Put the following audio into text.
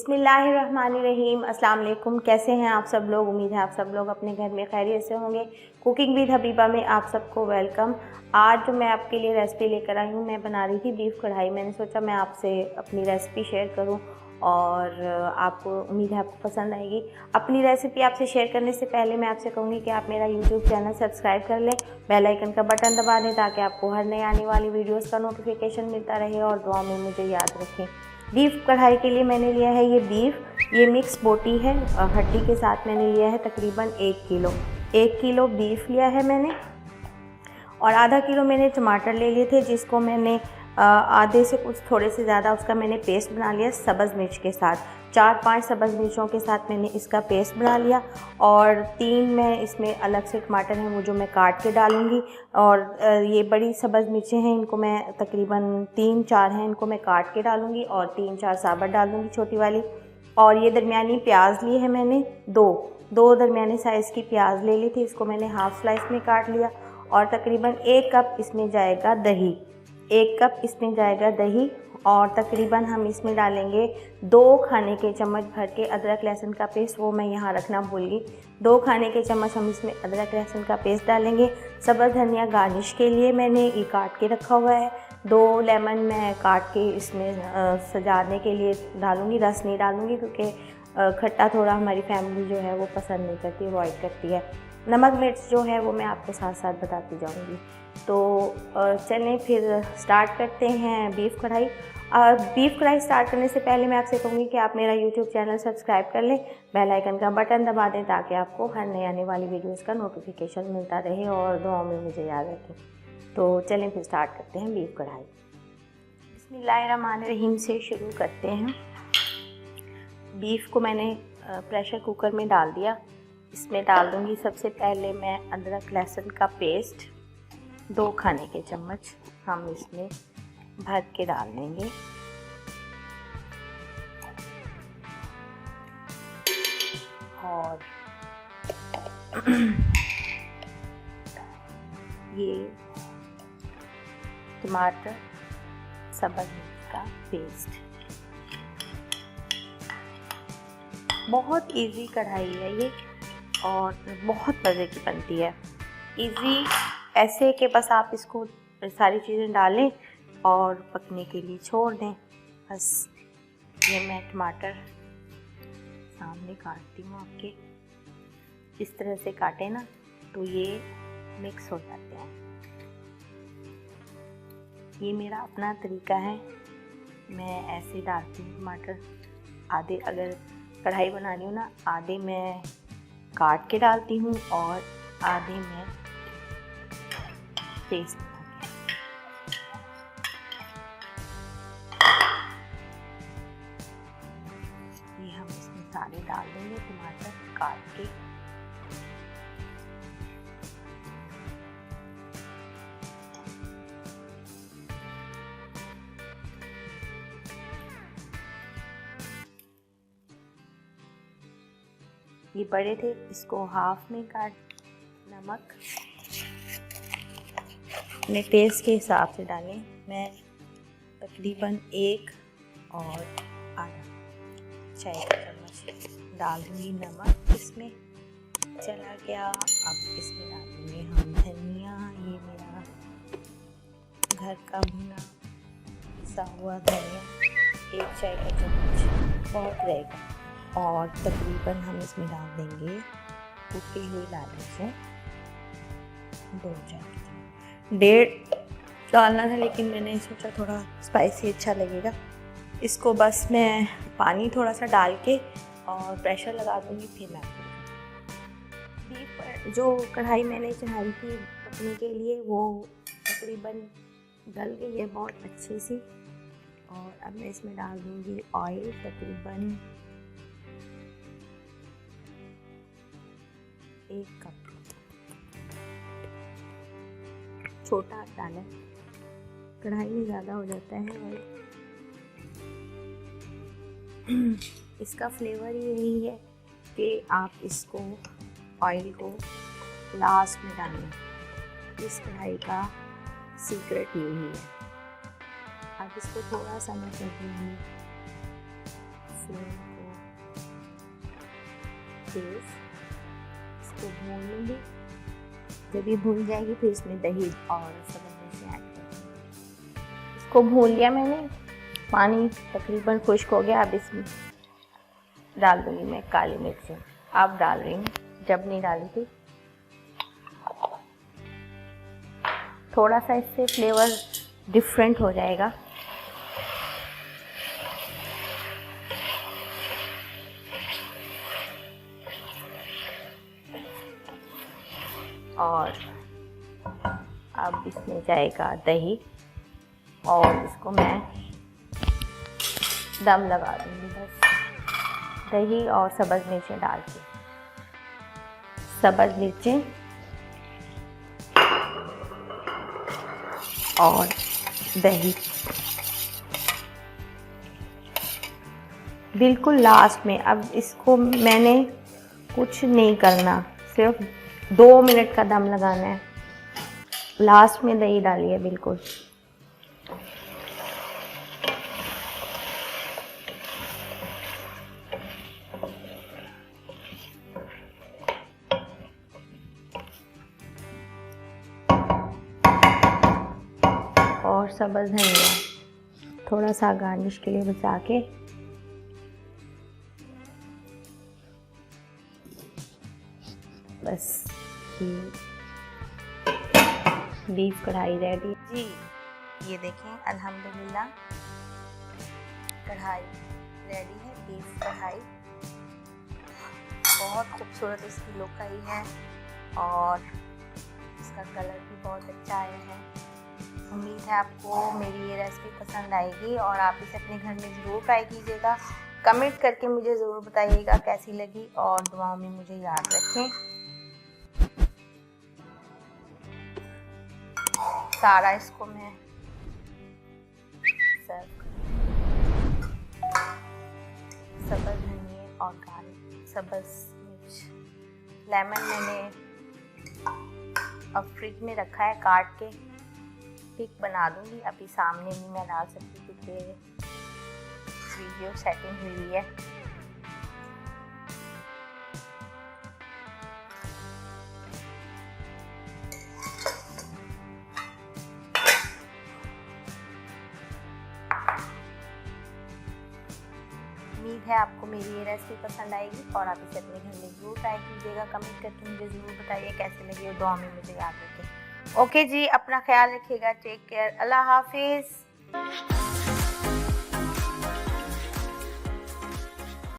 बिस्मिल्लाहिर्रहमानिर्रहीम। अस्सलाम वालेकुम। कैसे हैं आप सब लोग? उम्मीद है आप सब लोग अपने घर में खैरियत से होंगे। कुकिंग विद हबीबा में आप सबको वेलकम। आज जो मैं आपके लिए रेसिपी लेकर आई हूँ, मैं बना रही थी बीफ कढ़ाई। मैंने सोचा मैं आपसे अपनी रेसिपी शेयर करूँ और आपको उम्मीद है आपको पसंद आएगी। अपनी रेसिपी आपसे शेयर करने से पहले मैं आपसे कहूँगी कि आप मेरा यूट्यूब चैनल सब्सक्राइब कर लें, बेल आइकन का बटन दबा दें ताकि आपको हर नई आने वाली वीडियोस का नोटिफिकेशन मिलता रहे और दुआ में मुझे याद रखें। बीफ कढ़ाई के लिए मैंने लिया है ये बीफ, ये मिक्स बोटी है, हड्डी के साथ मैंने लिया है तकरीबन 1 किलो। 1 किलो बीफ लिया है मैंने और आधा किलो मैंने टमाटर ले लिए थे, जिसको मैंने आधे से कुछ थोड़े से ज़्यादा उसका मैंने पेस्ट बना लिया सब्ज़ मिर्च के साथ। 4-5 सब्ज़ मिर्चों के साथ मैंने इसका पेस्ट बना लिया और 3 मैं इसमें अलग से टमाटर हैं वो जो मैं काट के डालूँगी। और ये बड़ी सब्ज़ मिर्चें हैं, इनको मैं तकरीबन 3-4 हैं, इनको मैं काट के डालूँगी और 3-4 साबुत डाल दूँगी छोटी वाली। और ये दरमियानी प्याज ली है मैंने, दो दरमियाने साइज़ की प्याज ले ली थी, इसको मैंने हाफ़ स्लाइस में काट लिया। और तकरीबन 1 कप इसमें जाएगा दही, 1 कप इसमें जाएगा दही। और तकरीबन हम इसमें डालेंगे 2 खाने के चम्मच भर के अदरक लहसुन का पेस्ट, वो मैं यहाँ रखना भूल गई। 2 खाने के चम्मच हम इसमें अदरक लहसुन का पेस्ट डालेंगे। सब्ज़ धनिया गार्निश के लिए मैंने ये काट के रखा हुआ है। 2 लेमन मैं काट के इसमें सजाने के लिए डालूँगी, रस नहीं डालूँगी क्योंकि खट्टा थोड़ा हमारी फैमिली जो है वो पसंद नहीं करती, अवॉइड करती है। नमक मिर्च जो है वो मैं आपको साथ साथ बताती जाऊँगी। तो चलें फिर स्टार्ट करते हैं बीफ कढ़ाई। बीफ कढ़ाई स्टार्ट करने से पहले मैं आपसे कहूँगी कि आप मेरा यूट्यूब चैनल सब्सक्राइब कर लें, बेल आइकन का बटन दबा दें ताकि आपको हर नई आने वाली वीडियोस का नोटिफिकेशन मिलता रहे और दुआओं में मुझे याद रखें। तो चलें फिर स्टार्ट करते हैं बीफ कढ़ाई। बिस्मिल्लाहिर्रहमानिर्रहीम से शुरू करते हैं। बीफ को मैंने प्रेशर कुकर में डाल दिया। इसमें डाल दूँगी सबसे पहले मैं अदरक लहसुन का पेस्ट, 2 खाने के चम्मच हम इसमें भर के डाल देंगे। और ये टमाटर सब्ज़ मिर्च का पेस्ट। बहुत इजी कढ़ाई है ये और बहुत मज़े की बनती है। इजी ऐसे कि बस आप इसको सारी चीज़ें डालें और पकने के लिए छोड़ दें। बस ये मैं टमाटर सामने काटती हूँ आपके, इस तरह से काटे ना तो ये मिक्स हो जाते हैं। ये मेरा अपना तरीका है, मैं ऐसे डालती हूँ टमाटर। आधे अगर कढ़ाई बनानी हो ना, आधे मैं काट के डालती हूँ और आधे मैं पेस्ट बना के। ये हम इसमें सारे डाल देंगे टमाटर काट के। ये बड़े थे, इसको हाफ में काट। नमक अपने टेस्ट के हिसाब से डालें। मैं तकरीबन 1 और आधा चाय का चम्मच डाल दूँगी नमक। इसमें चला गया। अब इसमें डाल देंगे हम धनिया, ये मेरा घर का भुना पिसा हुआ धनिया, 1 चाय का चम्मच बहुत रहेगा। और तकरीबन हम इसमें डाल देंगे कुटी हुई लाल मिर्च, 2 चाय के चम्मच। 1.5 डालना था लेकिन मैंने सोचा थोड़ा स्पाइसी अच्छा लगेगा। इसको बस मैं पानी थोड़ा सा डाल के और प्रेशर लगा दूँगी, फिर मैं बीफ जो कढ़ाई मैंने चढ़ाई थी पकने के लिए वो तकरीबन गल गई है बहुत अच्छी सी। और अब मैं इसमें डाल दूँगी ऑयल, तकरीबन 1 कप। छोटा डालें, कढ़ाई में ज़्यादा हो जाता है ऑयल। इसका फ्लेवर यही है कि आप इसको ऑयल को लास्ट में डालें, इस कढ़ाई का सीक्रेट यही है। अब इसको थोड़ा सा मैं कर दूँगी फ्लेम को तेज, इसको भून लूँगी। जब ये भून जाएगी फिर इसमें दही और सब्ज़ मिर्ची ऐड करूँगी। इसको भून लिया मैंने, पानी तकरीबन खुश्क हो गया। अब इसमें डाल दूँगी मैं काली मिर्च। अब डाल रही हूँ, जब नहीं डाली थी। थोड़ा सा इससे फ्लेवर डिफरेंट हो जाएगा। और अब इसमें जाएगा दही और इसको मैं दम लगा दूँगी बस। दही और सब्ज़ मिर्चें डाल के, सब्ज़ मिर्चें और दही बिल्कुल लास्ट में। अब इसको मैंने कुछ नहीं करना, सिर्फ 2 मिनट का दम लगाना है। लास्ट में दही डाली है बिल्कुल। और सब्ज़ धनिया थोड़ा सा गार्निश के लिए बचा के। बस बीफ कढ़ाई रेडी जी। ये देखें अल्हम्दुलिल्लाह कढ़ाई रेडी है, बीफ कढ़ाई। बहुत खूबसूरत इसकी लुक आई है और इसका कलर भी बहुत अच्छा आया है। उम्मीद है आपको मेरी ये रेसिपी पसंद आएगी और आप इसे अपने घर में ज़रूर ट्राई कीजिएगा। कमेंट करके मुझे ज़रूर बताइएगा कैसी लगी और दुआओं में मुझे याद रखें। सारा इसको मैं सर्व करूँगी। सब्ज़ धनिया और गार्लिक, सब्ज़ मिर्च, लेमन मैंने अब फ्रिज में रखा है काट के, पिक बना दूँगी। अभी सामने नहीं मैं डाल सकती क्योंकि वीडियो सेटिंग हुई है। उम्मीद है आपको मेरी ये रेसिपी पसंद आएगी और आप इसे अपने घर में ज़रूर ट्राई कीजिएगा। कमेंट करके मुझे ज़रूर बताइए कैसे लगी और दुआ में मुझे याद रखें। ओके जी, अपना ख्याल रखिएगा। Take care. अल्लाह हाफिज़।